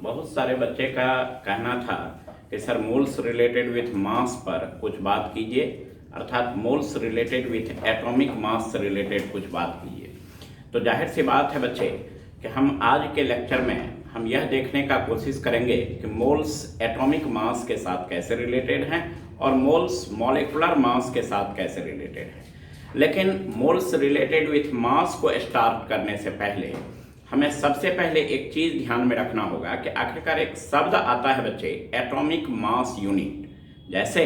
बहुत सारे बच्चे का कहना था कि sir moles related with mass पर कुछ बात कीजिए, अर्थात moles related with atomic mass से रिलेटेड कुछ बात कीजिए। तो जाहिर सी बात है बच्चे कि हम आज के लेक्चर में हम यह देखने का कोशिश करेंगे कि मोल्स एटॉमिक मास के साथ कैसे रिलेटेड हैं और मोल्स मॉलिक्यूलर मास के साथ कैसे रिलेटेड हैं। लेकिन मोल्स रिलेटेड विथ मास को स्टार्ट करने से पहले हमें सबसे पहले एक चीज ध्यान में रखना होगा कि आखिरकार एक शब्द आता है बच्चे एटॉमिक मास यूनिट। जैसे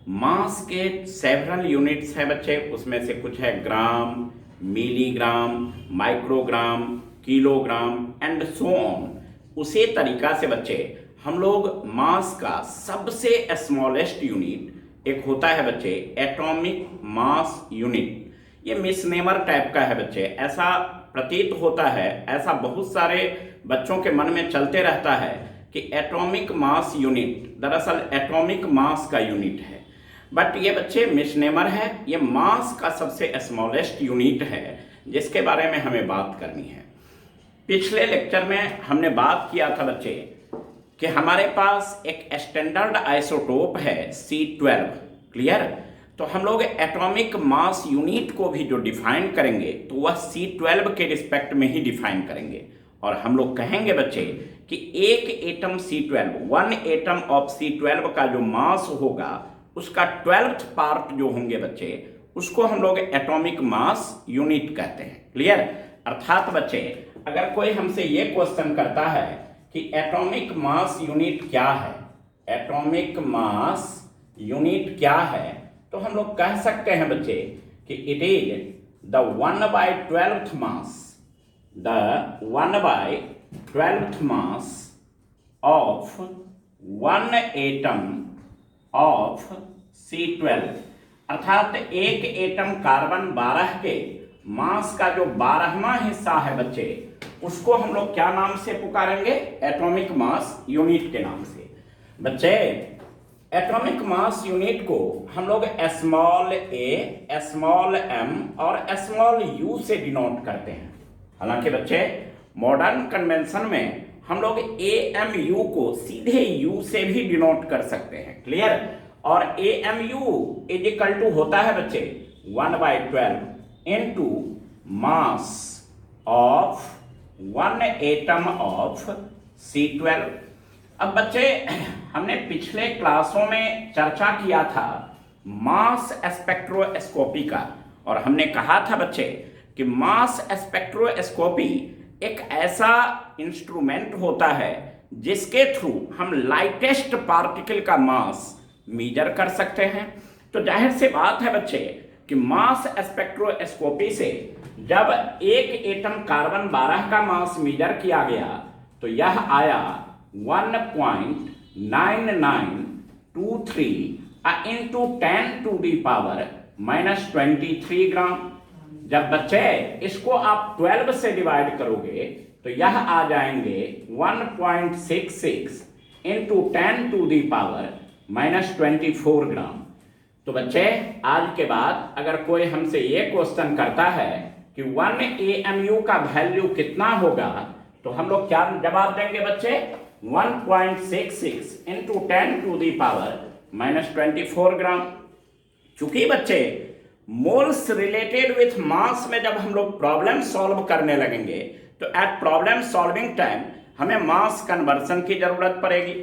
मास के सेवरल यूनिट्स है बच्चे, उसमें से कुछ है gram, milligram, microgram, kilogram and so on. उसी तरीका से बच्चे हम लोग मास का सबसे स्मॉलेस्ट यूनिट एक होता है बच्चे एटॉमिक मास यूनिट। ये मिसनेमर टाइप का है बच्चे, ऐसा प्रतीत होता है, ऐसा बहुत सारे बच्चों के मन में चलते रहता है कि एटॉमिक मास यूनिट दरअसल एटॉमिक मास का यूनिट है, बट ये बच्चे मिसनेमर है। ये मास का सबसे स्मॉलेस्ट यूनिट है जिसके बारे में हमें बात करनी है। पिछले लेक्चर में हमने बात किया था बच्चे कि हमारे पास एक स्टैंडर्ड आइसोटोप है C12, क्लियर। तो हम लोग एटॉमिक मास यूनिट को भी जो डिफाइन करेंगे तो वह C12 के रिस्पेक्ट में ही डिफाइन करेंगे और हम लोग कहेंगे बच्चे कि एक atom C12, one atom of C12 का जो मास होगा उसका 12th पार्ट जो होंगे बच्चे उसको हम लोग एटॉमिक मास यूनिट कहते हैं, क्लियर। अर्थात बच्चे अगर कोई हमसे ये क्वेश्चन करता है कि एटॉमिक मास यूनिट क्या है, एटॉमिक मास यूनिट क्या है, तो हम लोग कह सकते हैं बच्चे कि it is the 1/12th mass, the 1/12th mass of one atom of C12। अर्थात एक एटम कार्बन 12 के मास का जो 12वां हिस्सा है बच्चे उसको हम लोग क्या नाम से पुकारेंगे, एटॉमिक मास यूनिट के नाम से। बच्चे एटॉमिक मास यूनिट को हम लोग स्मॉल ए, स्मॉल एम और स्मॉल यू से डिनोट करते हैं। हालांकि बच्चे मॉडर्न कन्वेंशन में हम लोग AMU को सीधे U से भी डिनोट कर सकते हैं, क्लियर। और AMU इज इक्वल टू होता है बच्चे 1/12 into mass of one atom of C12। अब बच्चे हमने पिछले क्लासों में चर्चा किया था मास स्पेक्ट्रोस्कोपी का और हमने कहा था बच्चे कि मास स्पेक्ट्रोस्कोपी एक ऐसा इंस्ट्रूमेंट होता है जिसके थ्रू हम लाइटेस्ट पार्टिकल का मास मेजर कर सकते हैं। तो जाहिर सी बात है बच्चे कि मास स्पेक्ट्रोस्कोपी से जब एक एटम कार्बन 12 का मास मेजर किया गया तो यह आया 1.9923 into 10⁻⁻23 ग्राम। जब बच्चे इसको आप 12 से डिवाइड करोगे तो यह आ जाएंगे 1.66 into 10⁻⁻24 ग्राम। तो बच्चे आज के बाद अगर कोई हमसे ये क्वेश्चन करता है कि 1 AMU का वैल्यू कितना होगा तो हम लोग क्या जवाब देंगे बच्चे, 1.66 into 10⁻⁻24 ग्राम। चूंकि बच्चे मोल्स रिलेटेड विथ मास में जब हम लोग प्रॉब्लम सॉल्व करने लगेंगे तो एट प्रॉब्लम सॉल्विंग टाइम हमें मास कन्वर्सन की जरूरत पड़ेगी।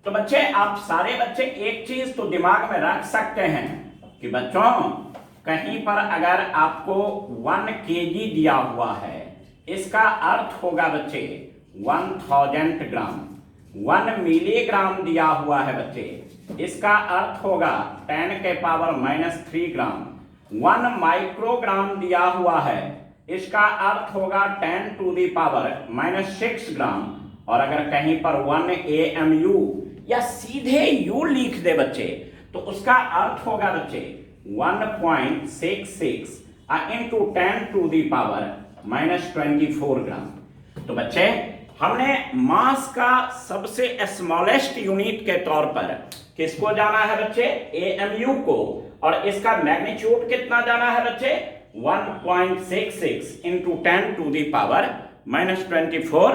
तो बच्चे आप सारे बच्चे एक चीज तो दिमाग में रख सकते हैं कि बच्चों कहीं पर अगर आपको 1 kg दिया हुआ है इसका अर्थ होगा बच्चे 1000 ग्राम। 1 मिलीग्राम दिया हुआ है बच्चे इसका अर्थ होगा 10⁻³ ग्राम। 1 माइक्रोग्राम दिया हुआ है इसका अर्थ होगा 10⁻⁻6 ग्राम। और अगर कहीं पर 1 AMU या सीधे U लिख दे बच्चे तो उसका अर्थ होगा बच्चे 1.66 into 10⁻⁻24 ग्राम। तो बच्चे हमने मास का सबसे स्मॉलेस्ट यूनिट के तौर पर किसको जाना है बच्चे, AMU को, और इसका मैग्नीट्यूड कितना जाना है बच्चे, 1.66 into 10⁻⁻24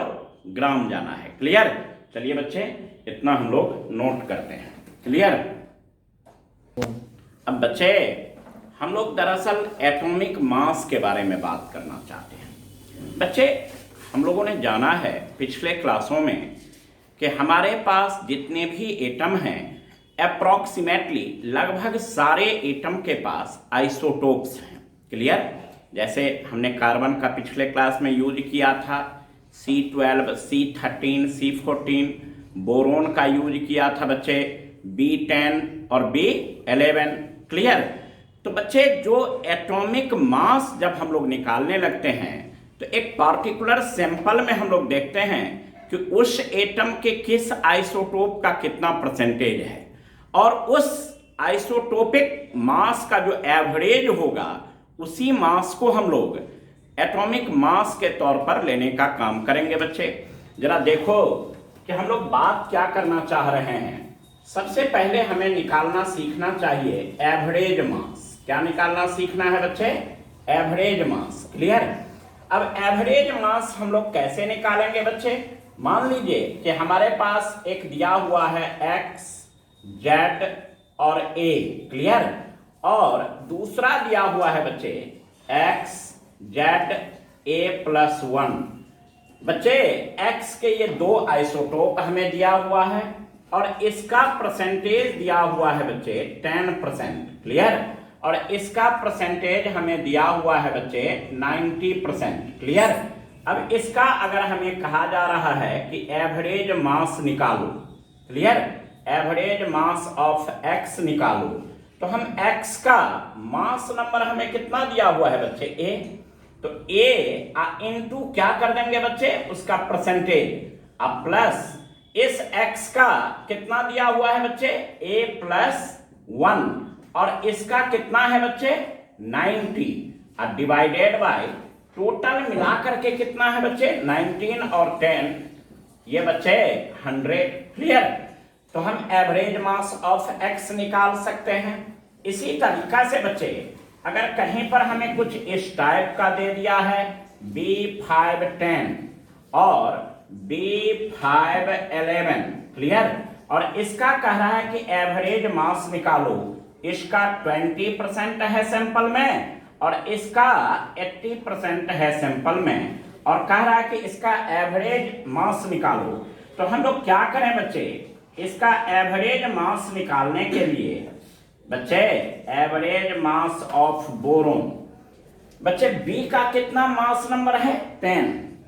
ग्राम जाना है, क्लियर। चलिए बच्चे, इतना हम लोग नोट करते हैं। क्लियर? अब बच्चे, हम लोग दरअसल एटॉमिक मास के बारे में बात करना चाहते हैं। बच्चे, हम लोगों ने जाना है पिछले क्लासों में कि हमारे पास जितने भी एटम हैं, अप्रॉक्सीमेटली लगभग सारे एटम के पास आइसोटोप्स हैं। क्लियर? जैसे हमने कार्बन का पिछले क्लास में यूज किया था, C12, C13, C14, बोरोन का यूज किया था बच्चे B10 और B11। क्लियर? तो बच्चे, जो एटॉमिक मास जब हम लोग निकालने लगते हैं तो एक पार्टिकुलर सैंपल में हम लोग देखते हैं कि उस एटम के किस आइसोटोप का कितना परसेंटेज है, और उस आइसोटोपिक मास का जो एवरेज होगा उसी मास को हम लोग एटॉमिक मास के तौर पर लेने का काम करेंगे। बच्चे जरा देखो कि हम लोग बात क्या करना चाह रहे हैं। सबसे पहले हमें निकालना सीखना चाहिए एवरेज मास। क्या निकालना सीखना है बच्चे? एवरेज मास। क्लियर? अब एवरेज मास हम लोग कैसे निकालेंगे बच्चे? मान लीजिए कि हमारे पास एक दिया हुआ है x, z और a। क्लियर? और दूसरा दिया हुआ है बच्चे x, z, a+1। बच्चे, x के ये दो आइसोटोप हमें दिया हुआ है और इसका परसेंटेज दिया हुआ है बच्चे 10%। क्लियर? और इसका परसेंटेज हमें दिया हुआ है बच्चे 90%। क्लियर? अब इसका अगर हमें कहा जा रहा है कि एवरेज मास निकालो, clear, average mass of x निकालो, तो हम x का मास नंबर हमें कितना दिया हुआ है बच्चे? a। तो a इंटू क्या कर देंगे बच्चे? उसका परसेंटेज, अब प्लस इस x का कितना दिया हुआ है बच्चे? a+1, और इसका कितना है बच्चे? 90, और डिवाइडेड बाय टोटल मिला करके कितना है बच्चे? 19 और 10, ये बच्चे 100। क्लियर? तो हम एवरेज मास ऑफ x निकाल सकते हैं। इसी तरीका से बच्चे, अगर कहीं पर हमें कुछ इस टाइप का दे दिया है B510 और B511, क्लियर, और इसका कह रहा है कि एवरेज मास निकालो, इसका 20% है सैंपल में और इसका 80% है सैंपल में, और कह रहा है कि इसका एवरेज मास निकालो। तो हम लोग क्या करें बच्चे? इसका एवरेज मास निकालने के लिए बच्चे, एवरेज मास ऑफ बोरोन, बच्चे B का कितना मास नंबर है? 10,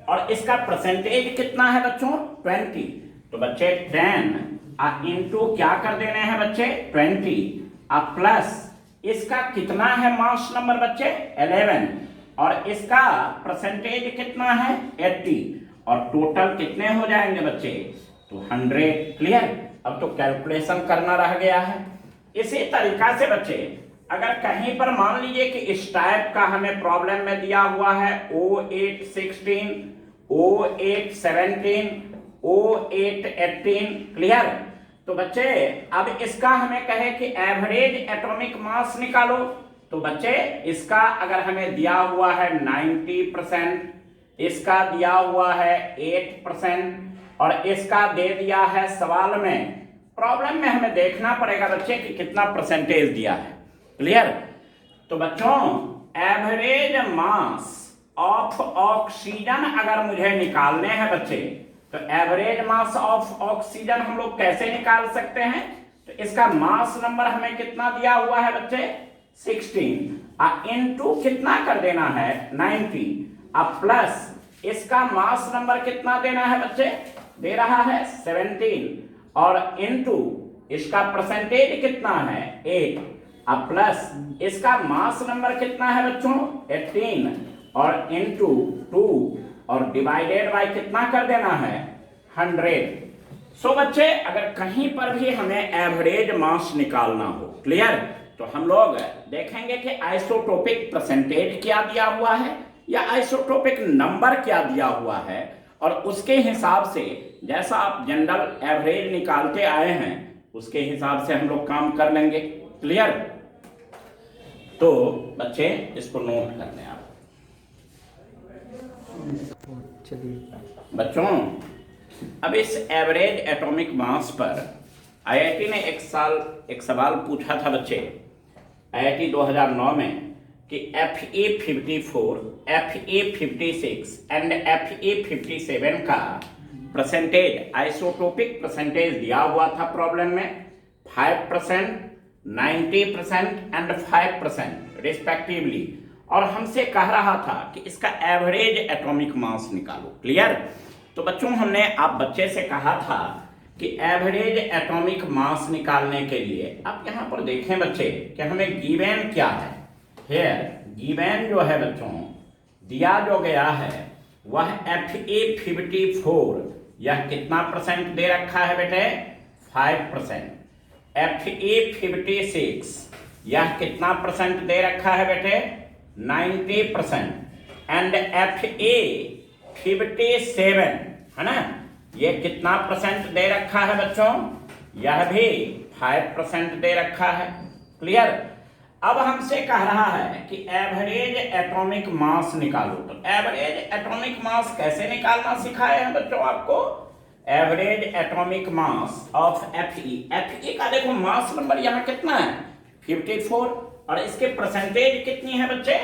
और इसका परसेंटेज कितना है बच्चों? 20। तो बच्चे 10 इंटू क्या कर देने हैं बच्चे? 20, अब प्लस इसका कितना है मास नंबर बच्चे? 11, और इसका परसेंटेज कितना है? 80, और टोटल कितने हो जाएंगे बच्चे? तो 100। क्लियर? अब तो कैलकुलेशन करना रह गया है। इसी तरीका से बच्चे, अगर कहीं पर मान लीजिए कि इस टाइप का हमें प्रॉब्लम में दिया हुआ है O816, O817, O818, क्लियर, तो बच्चे अब इसका हमें कहे कि एवरेज एटॉमिक मास निकालो, तो बच्चे इसका अगर हमें दिया हुआ है 90%, इसका दिया हुआ है 8%, और इसका दे दिया है सवाल में, प्रॉब्लम में हमें देखना पड़ेगा बच्चे कि कितना परसेंटेज दिया है। क्लियर? तो बच्चों, एवरेज मास ऑफ ऑक्सीजन अगर मुझे निकालने हैं बच्चे, तो एवरेज मास ऑफ ऑक्सीजन हम लोग कैसे निकाल सकते हैं? तो इसका मास नंबर हमें कितना दिया हुआ है बच्चे? 16, इनटू कितना कर देना है? 90, अब प्लस इसका मास नंबर कितना देना है बच्चे? दे रहा है 17, और इनटू इसका परसेंटेज कितना है? 8, अब प्लस इसका मास नंबर कितना है बच्चों? 18, और इनटू 2, और डिवाइडेड बाय कितना कर देना है? 100। सो बच्चे, अगर कहीं पर भी हमें एवरेज मास निकालना हो, क्लियर, तो हम लोग देखेंगे कि आइसोटोपिक परसेंटेज क्या दिया हुआ है या आइसोटोपिक नंबर क्या दिया हुआ है, और उसके हिसाब से जैसा आप जनरल एवरेज निकालते आए हैं उसके हिसाब से हम लोग काम कर लेंगे। क्लियर? तो बच्चे इसको नोट कर लें आप। चलिए बच्चों, अब इस एवरेज एटॉमिक मास पर आईआईटी ने एक सवाल पूछा था बच्चे, आईआईटी 2009 में, कि Fe54, Fe56 एंड Fe57 का परसेंटेज, आइसोटोपिक परसेंटेज दिया हुआ था प्रॉब्लम में 5%, 90% एंड 5% रिस्पेक्टिवली, और हमसे कह रहा था कि इसका एवरेज एटॉमिक मास निकालो। क्लियर? तो बच्चों हमने आप बच्चे से कहा था कि एवरेज एटॉमिक मास निकालने के लिए आप यहाँ पर देखें बच्चे कि हमें गिवन क्या है। हेयर गिवन जो है बच्चों दिया जो गया है वह Fe54, यह कितना परसेंट दे रखा है बेटे? 5%। Fe56 यह कितना परसेंट दे रखा है बेटे? 90%। एंड Fe57 है ना, ये कितना परसेंट दे रखा है बच्चों? यह भी 5% दे रखा है। क्लियर? अब हमसे कह रहा है कि एवरेज एटॉमिक मास निकालो। तो एवरेज एटॉमिक मास कैसे निकालना सिखाया है बच्चों आपको? Average atomic mass of Fe का देखो मास नंबर यहाँ कितना है? 54, और इसके परसेंटेज कितनी है बच्चे?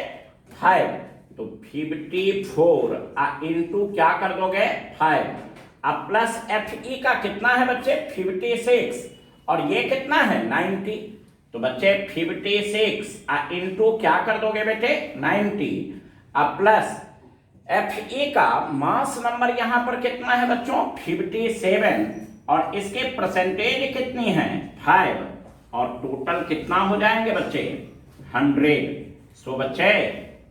5। तो 54 इंटू क्या कर दोगे? 5। अब प्लस Fe का कितना है बच्चे? 56, और ये कितना है? 90। तो बच्चे 56 इंटू क्या कर दोगे बेटे? 90। अब प्लस Fe का मास नंबर यहां पर कितना है बच्चों? 57, और इसके परसेंटेज कितनी है? 5, और टोटल कितना हो जाएंगे बच्चे? 100। सो बच्चे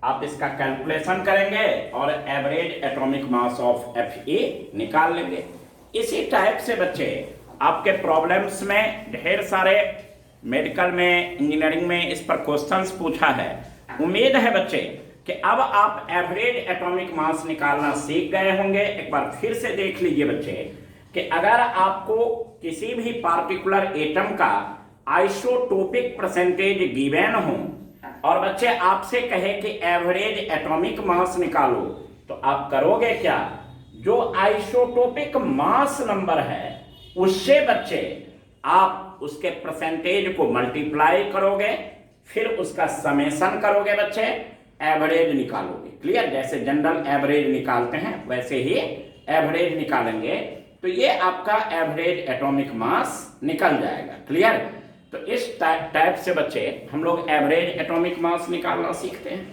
आप इसका कैलकुलेशन करेंगे और average atomic mass of Fe निकाल लेंगे। इसी टाइप से बच्चे आपके प्रॉब्लम्स में ढेर सारे मेडिकल में, इंजीनियरिंग में इस पर क्वेश्चंस पूछा है। उम्मीद है बच्चे कि अब आप एवरेज एटॉमिक मास निकालना सीख गए होंगे। एक बार फिर से देख लीजिए बच्चे कि अगर आपको किसी भी पार्टिकुलर एटम का आइसोटोपिक परसेंटेज गिवन हो और बच्चे आपसे कहे कि एवरेज एटॉमिक मास निकालो, तो आप करोगे क्या? जो आइसोटोपिक मास नंबर है उससे बच्चे आप उसके परसेंटेज को मल्टीप्लाई करोगे, फिर उसका समेशन करोगे बच्चे, एवरेज निकालोगे। क्लियर? जैसे जनरल एवरेज निकालते हैं वैसे ही एवरेज निकालेंगे, तो ये आपका एवरेज एटॉमिक मास निकल जाएगा। क्लियर? तो इस टाइप से बच्चे हम लोग एवरेज एटॉमिक मास निकालना सीखते हैं।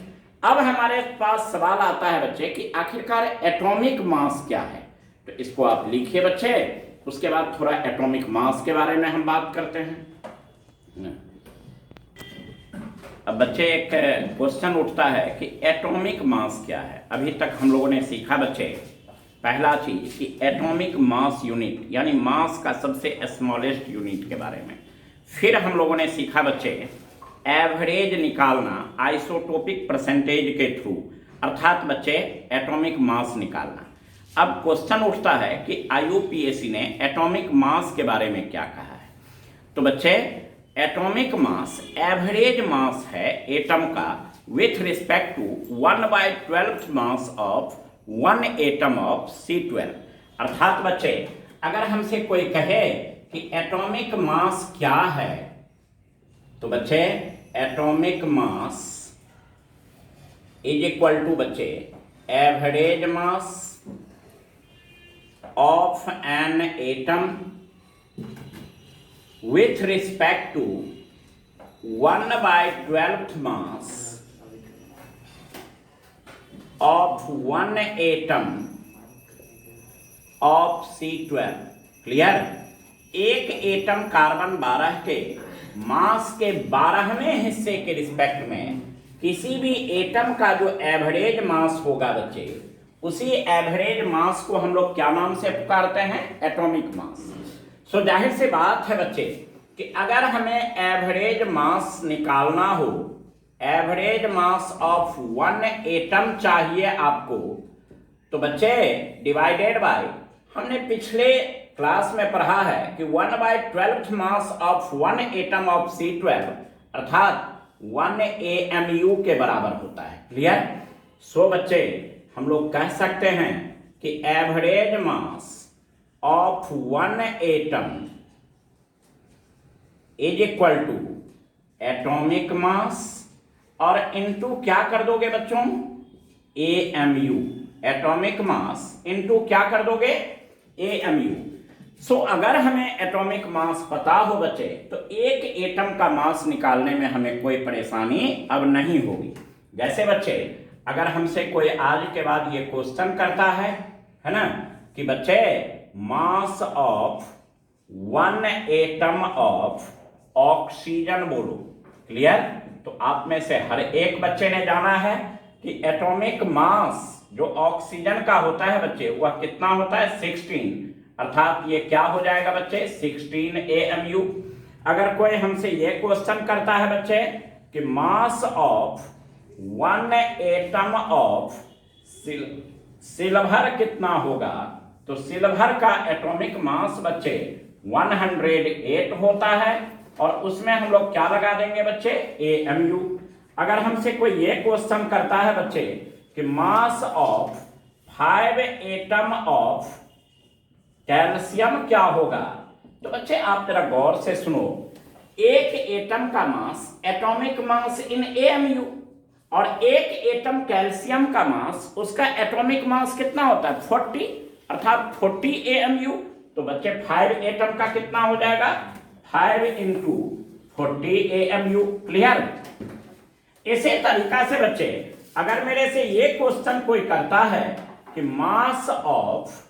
अब हमारे पास सवाल आता है बच्चे कि आखिरकार एटॉमिक मास क्या है। तो इसको आप लिखिए बच्चे, उसके बाद थोड़ा एटॉमिक मास के बारे में हम बात करते हैं। अब बच्चे एक क्वेश्चन उठता है कि एटॉमिक मास क्या है। अभी तक हम लोगों ने सीखा बच्चे, पहला चीज कि एटॉमिक मास यूनिट यानी मास का सबसे स्मॉलेस्ट यूनिट के बारे में। फिर हम लोगों ने सीखा बच्चे एवरेज निकालना आइसोटोपिक परसेंटेज के थ्रू, अर्थात बच्चे एटॉमिक मास निकालना। अब क्वेश्चन उठता है कि IUPAC ने एटॉमिक मास के बारे में क्या कहा है। तो बच्चे एटॉमिक मास एवरेज मास है एटम का with respect to 1/12 mass of 1 atom of C12। अर्थात बच्चे अगर हमसे कोई कहे कि एटॉमिक मास क्या है, तो बच्चे atomic mass is equal to बच्चे average mass of an atom with respect to 1/12 mass of 1 atom of C12। Clear? एक एटम कार्बन 12 के मास के 12वें हिस्से के रिस्पेक्ट में किसी भी एटम का जो एवरेज मास होगा बच्चे, उसी एवरेज मास को हम लोग क्या नाम से पुकारते हैं? Atomic mass. सो जाहिर सी बात है बच्चे कि अगर हमें एवरेज मास निकालना हो, एवरेज मास ऑफ 1 एटम चाहिए आपको, तो बच्चे डिवाइडेड बाय, हमने पिछले क्लास में पढ़ा है कि 1/12 mass of 1 atom of C12 अर्थात 1 AMU के बराबर होता है। क्लियर? सो बच्चे हम लोग कह सकते हैं कि average mass of one atom is equal to atomic mass और इनटू क्या कर दोगे बच्चों, AMU, एटॉमिक मास इनटू क्या कर दोगे, AMU। सो अगर हमें एटॉमिक मास पता हो बच्चे तो एक एटम का मास निकालने में हमें कोई परेशानी अब नहीं होगी। जैसे बच्चे अगर हमसे कोई आज के बाद ये क्वेश्चन करता है ना, कि बच्चे मास of one atom of oxygen बोलो, क्लियर। तो आप में से हर एक बच्चे ने जाना है कि एटॉमिक मास जो ऑक्सीजन का होता है बच्चे वह कितना होता है, 16, अर्थात ये क्या हो जाएगा बच्चे, 16 AMU। अगर कोई हमसे ये क्वेश्चन करता है बच्चे कि मास of one atom of silver कितना होगा, तो सिल्वर का एटॉमिक मास बच्चे 108 होता है और उसमें हम लोग क्या लगा देंगे बच्चे, AMU। अगर हमसे कोई ये क्वेश्चन करता है बच्चे कि mass of 5 atom of calcium क्या होगा, तो बच्चे आप जरा गौर से सुनो, एक एटम का मास एटॉमिक मास इन AMU और एक एटम कैल्शियम का मास उसका एटॉमिक मास कितना होता है, 40, अर्थात 40 AMU। तो बच्चे 5 एटम का कितना हो जाएगा, 5 × 40 AMU, क्लियर। इसी तरीका से बच्चे अगर मेरे से ये क्वेश्चन कोई करता है कि मास ऑफ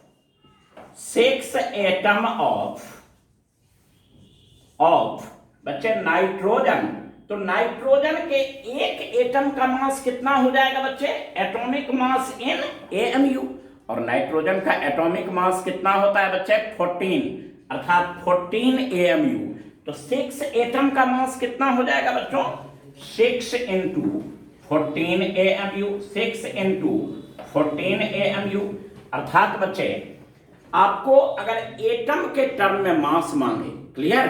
6 एटम ऑफ बच्चे नाइट्रोजन, तो नाइट्रोजन के एक एटम का मास कितना हो जाएगा बच्चे, एटॉमिक मास इन AMU। और नाइट्रोजन का एटॉमिक मास कितना होता है बच्चे, 14, अर्थात 14 AMU। तो 6 एटम का मास कितना हो जाएगा बच्चों, 6 × 14 AMU, 6 × 14 AMU। अर्थात बच्चे आपको अगर एटम के टर्म में मास मांगे, क्लियर,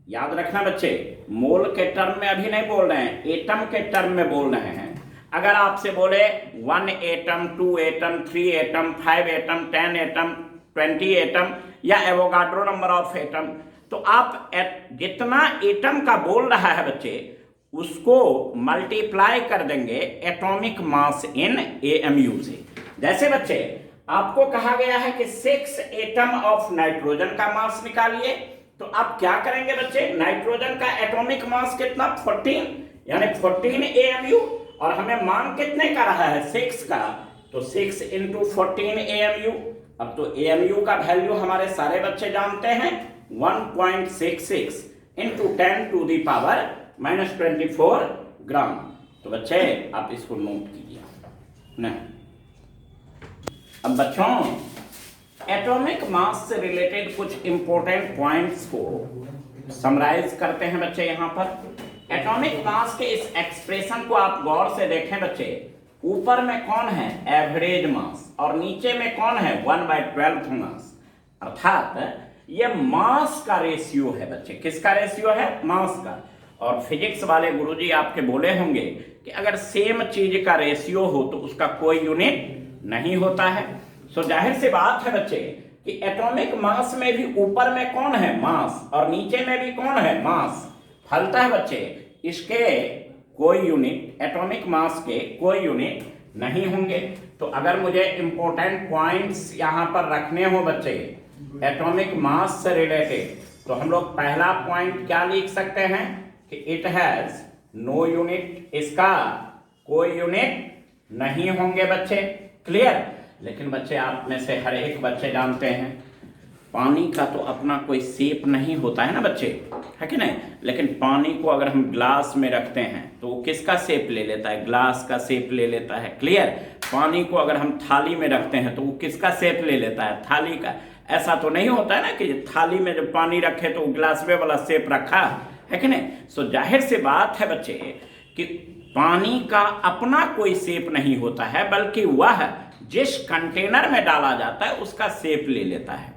याद रखना बच्चे, मोल के टर्म में अभी नहीं बोल रहे हैं, एटम के टर्म में बोल रहे हैं। अगर आपसे बोले 1 atom, 2 atom, 3 atom, 5 atom, 10 atom, 20 atom या एवोगाड्रो नंबर ऑफ एटम, तो आप जितना एटम का बोल रहा है बच्चे उसको मल्टीप्लाई कर देंगे एटॉमिक मास इन AMU से। जैसे बच्चे आपको कहा गया है कि 6 एटम ऑफ नाइट्रोजन का मास निकालिए, तो आप क्या करेंगे बच्चे, नाइट्रोजन का एटॉमिक मास कितना, 14, यानी 14 AMU, और हमें मान कितने का रहा है, 6 का, तो 6 × 14 AMU। अब तो AMU का वैल्यू हमारे सारे बच्चे जानते हैं, 1.66 × 10⁻⁻24 ग्राम। तो बच्चे आप इसको नोट कीजिए ना। अब बच्चों एटॉमिक मास से रिलेटेड कुछ इंपॉर्टेंट पॉइंट्स को समराइज करते हैं बच्चे। यहाँ पर एटॉमिक मास के इस एक्सप्रेशन को आप गौर से देखें बच्चे, ऊपर में कौन है, एवरेज मास, और नीचे में कौन है, 1/12 मास, अर्थात ये मास का रेशियो है बच्चे। किसका रेशियो है, मास का। और फिजिक्स वाले गुरुजी आपके बोले होंगे कि अगर सेम चीज का रेशियो हो तो उसका कोई यूनिट नहीं होता है। सो जाहिर सी बात है बच्चे कि एटॉमिक मास में भी ऊपर में कौन है, मास, और नीचे में भी कौन है, मास। फलता है बच्चे इसके कोई यूनिट, एटॉमिक मास के कोई यूनिट नहीं होंगे। तो अगर मुझे इंपॉर्टेंट पॉइंट्स यहाँ पर रखने हो बच्चे एटॉमिक मास से रिलेटेड, तो हम लोग पहला पॉइंट क्या लिख सकते हैं कि इट हैज नो यूनिट, इसका कोई यूनिट नहीं होंगे बच्चे, क्लियर। लेकिन बच्चे आप में से हर एक बच्चे जानते हैं पानी का तो अपना कोई शेप नहीं होता है ना बच्चे, है कि नहीं। लेकिन पानी को अगर हम ग्लास में रखते हैं तो वो किसका शेप ले लेता है, ग्लास का शेप ले लेता है, क्लियर। पानी को अगर हम थाली में रखते हैं तो वो किसका शेप ले लेता है, थाली का। ऐसा तो नहीं होता है ना कि थाली में जब पानी रखे तो ग्लास में वाला शेप रखा है कि नहीं। सो जाहिर सी बात है बच्चे कि पानी का अपना कोई शेप नहीं होता है, बल्कि वह जिस कंटेनर में डाला जाता है उसका शेप ले लेता है।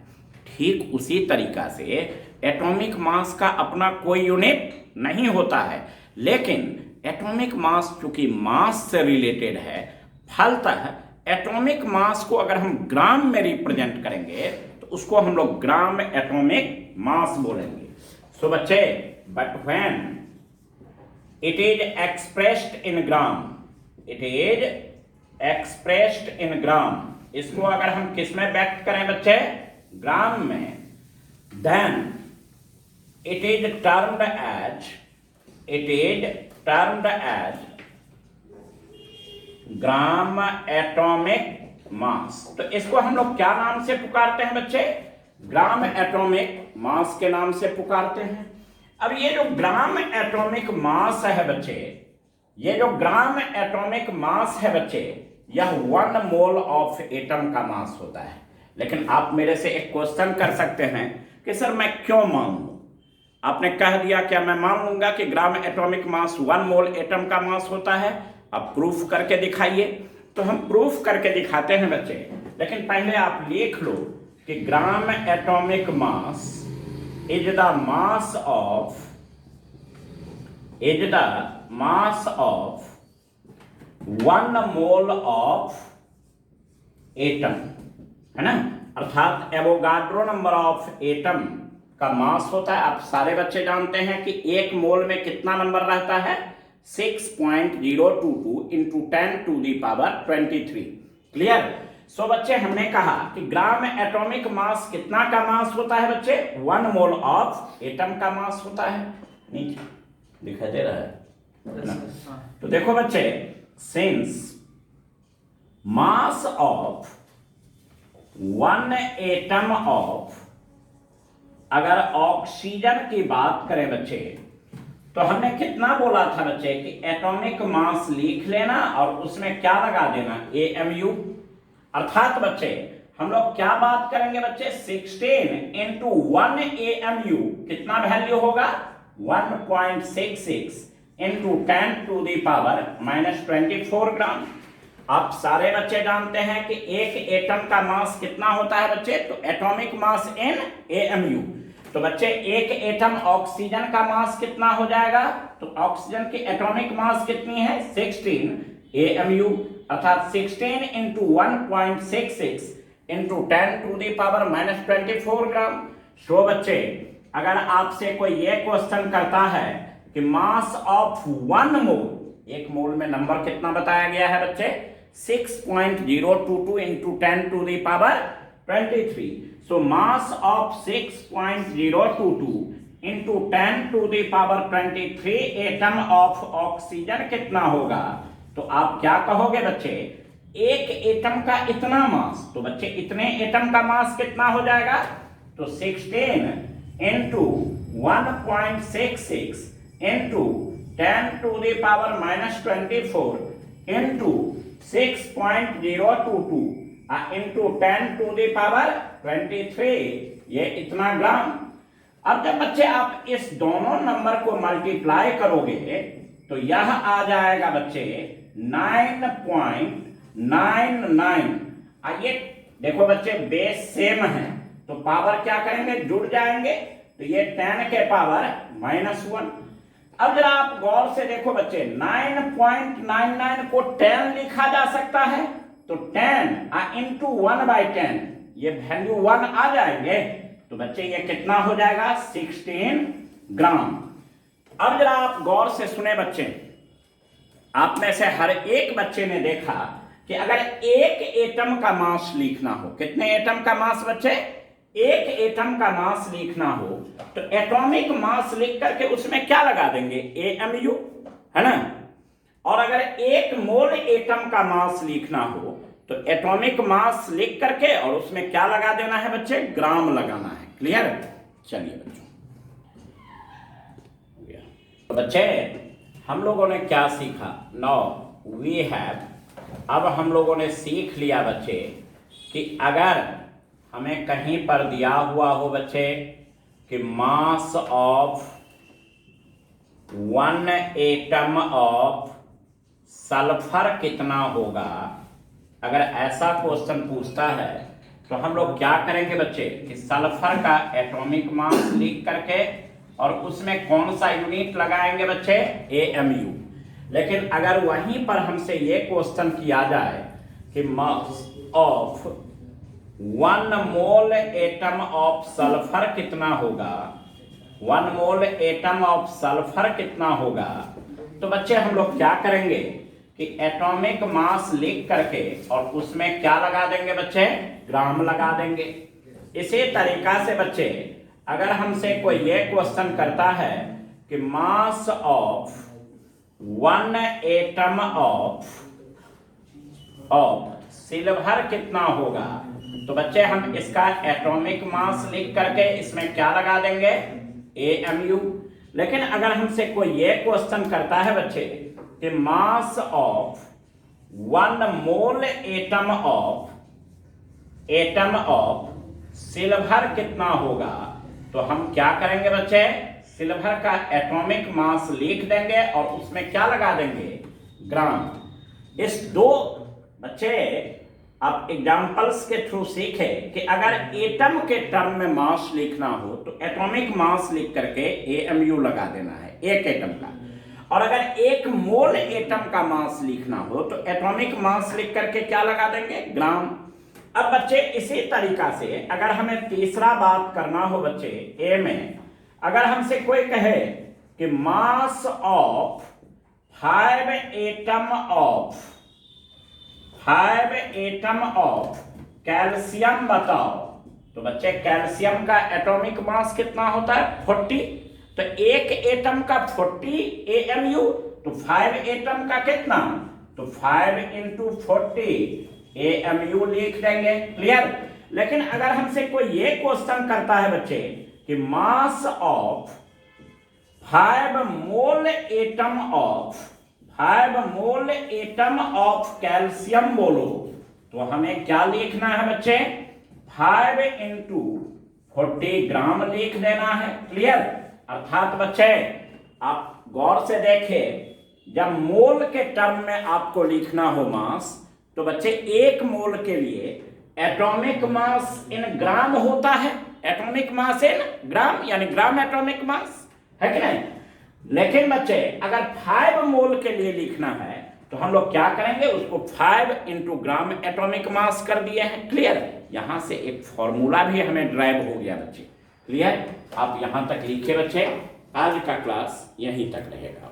ठीक उसी तरीका से एटॉमिक मास का अपना कोई यूनिट नहीं होता है, लेकिन एटॉमिक मास चूंकि मास से रिलेटेड है, फलतः एटॉमिक मास को अगर हम ग्राम में रिप्रेजेंट करेंगे तो उसको हम लोग ग्राम एटॉमिक मास बोलेंगे। सो बच्चे, but when it is expressed in gram, it is expressed in gram, इसको अगर हम किस में व्यक्त करें बच्चे, ग्राम में, then it is termed as, it is termed as gram atomic mass. तो इसको हम लोग क्या नाम से पुकारते हैं बच्चे, ग्राम एटॉमिक मास के नाम से पुकारते हैं। अब ये जो ग्राम एटॉमिक मास है बच्चे, ये जो ग्राम एटॉमिक मास है बच्चे, यह 1 मोल ऑफ एटम का मास होता है। लेकिन आप मेरे से एक क्वेश्चन कर सकते हैं कि सर मैं क्यों मान लूं? आपने कह दिया क्या मैं मान लूंगा कि ग्राम एटॉमिक मास 1 मोल एटम का मास होता है? अब प्रूफ करके दिखाइए। तो हम प्रूफ करके दिखाते हैं बच्चे, लेकिन पहले आप लिख लो कि ग्राम atomic mass is the mass of, is the mass of 1 mole of atom, है ना। अर्थात एवोगाड्रो नंबर ऑफ एटम का मास होता है। आप सारे बच्चे जानते हैं कि 1 मोल में कितना नंबर रहता है, 6.022 into 10 to the power 23। Clear. So बच्चे, हमने कहा कि ग्राम एटॉमिक मास कितना का मास होता है बच्चे, 1 मोल ऑफ एटम का मास होता है। नीचे दिखाई दे रहा है ना? तो देखो बच्चे, since mass of 1 atom of, अगर ऑक्सीजन की बात करें बच्चे, तो हमने कितना बोला था बच्चे कि एटॉमिक मास लिख लेना और उसमें क्या लगा देना, AMU। अर्थात बच्चे हम लोग क्या बात करेंगे बच्चे, 16 इंटू 1 AMU कितना वैल्यू होगा, 1.66 इंटू 10 टू दी पावर -24 ग्राम। आप सारे बच्चे जानते हैं कि एक एटम का मास कितना होता है बच्चे, तो एटॉमिक मास इन AMU। तो बच्चे एक एटम ऑक्सीजन का मास कितना हो जाएगा, तो ऑक्सीजन की एटॉमिक मास कितनी है, 16 AMU। अर्थात 16 into 1.66 into 10 to the power -24 gram. So बच्चे, अगर आपसे कोई ये क्वेश्चन करता है कि मास ऑफ 1 मोल, 1 मोल में नंबर कितना बताया गया है बच्चे, 6.022 into 10 to the power 23। So mass of 6.022 into 10 to the power 23 atom of oxygen कितना होगा? तो आप क्या कहोगे बच्चे, एक एटम का इतना मास, तो बच्चे इतने एटम का मास कितना हो जाएगा, तो 16 into 1.66 into 10 to the power -24 into 6.022 into 10 to the power 23, ये इतना ग्राम। अब जब बच्चे आप इस दोनों नंबर को मल्टीप्लाई करोगे तो यह आ जाएगा बच्चे 9.99। आइए देखो बच्चे, बेस सेम है तो पावर क्या करेंगे, जुड़ जाएंगे, तो ये 10 के पावर -1। अब जरा आप गौर से देखो बच्चे, 9.99 को 10 लिखा जा सकता है, तो 10 इंटू 1/10, ये वैल्यू 1 आ जाएंगे, तो बच्चे ये कितना हो जाएगा, 16 ग्राम। अब जरा आप गौर से सुने बच्चे, आप में से हर एक बच्चे ने देखा कि अगर एक एटम का मास लिखना हो, कितने एटम का मास बच्चे, एक एटम का मास लिखना हो, तो एटॉमिक मास लिख करके उसमें क्या लगा देंगे, AMU, है ना। और अगर 1 मोल एटम का मास लिखना हो तो एटॉमिक मास लिख करके और उसमें क्या लगा देना है बच्चे, ग्राम लगाना है। क्लियर। चलिए बच्चों, तो बच्चे हम लोगों ने क्या सीखा, नाउ वी हैव, अब हम लोगों ने सीख लिया बच्चे कि अगर हमें कहीं पर दिया हुआ हो बच्चे कि मास ऑफ 1 एटम ऑफ सल्फर कितना होगा, अगर ऐसा क्वेश्चन पूछता है तो हम लोग क्या करेंगे बच्चे कि सल्फर का एटॉमिक मास लिख करके और उसमें कौन सा यूनिट लगाएंगे बच्चे, AMU। लेकिन अगर वहीं पर हमसे ये क्वेश्चन किया जाए कि मास of 1 mole atom of sulphur कितना होगा, 1 मोल एटम ऑफ सल्फर कितना होगा। तो बच्चे हम लोग क्या करेंगे कि एटॉमिक मास लिख करके और उसमें क्या लगा देंगे बच्चे, ग्राम लगा देंगे। इसी तरीका से बच्चे अगर हमसे कोई ये क्वेश्चन करता है कि मास ऑफ 1 एटम ऑफ सिल्वर कितना होगा, तो बच्चे हम इसका एटॉमिक मास लिख करके इसमें क्या लगा देंगे, AMU। लेकिन अगर हमसे कोई ये क्वेश्चन करता है बच्चे कि मास of 1 mole atom of silver कितना होगा, तो हम क्या करेंगे बच्चे, सिल्वर का एटॉमिक मास लिख देंगे और उसमें क्या लगा देंगे, ग्राम। इस दो बच्चे आप एग्जाम्पल्स के थ्रू सीखे कि अगर एटम के टर्म में मास लिखना हो तो एटॉमिक मास लिख करके AMU लगा देना है एक एटम का, और अगर 1 मोल एटम का मास लिखना हो तो एटॉमिक मास लिख करके क्या लगा देंगे, ग्राम। अब बच्चे इसी तरीका से अगर हमें तीसरा बात करना हो बच्चे ए में, अगर हमसे कोई कहे कि mass of 5 atom of calcium बताओ, तो बच्चे कैल्शियम का एटॉमिक मास कितना होता है, 40। तो एक एटम का 40 AMU, तो 5 एटम का कितना, तो 5 into 40 AMU लिख देंगे, क्लियर। लेकिन अगर हमसे कोई ये क्वेश्चन करता है बच्चे कि mass of 5 mole atom of calcium बोलो, तो हमें क्या लिखना है बच्चे, 5 into 40 ग्राम लिख देना है, क्लियर। अर्थात बच्चे आप गौर से देखें, जब मोल के टर्म में आपको लिखना हो मास, तो बच्चे 1 मोल के लिए एटॉमिक मास इन ग्राम होता है, एटॉमिक मास इन ग्राम, यानी ग्राम एटॉमिक मास है कि नहीं। लेकिन बच्चे अगर 5 मोल के लिए लिखना है तो हम लोग क्या करेंगे, उसको 5 into ग्राम एटॉमिक मास कर दिए हैं, क्लियर। यहां से एक फॉर्मूला भी हमें ड्राइव हो गया बच्चे, क्लियर। आप यहां तक लिखे बच्चे, आज का क्लास यहीं तक रहेगा।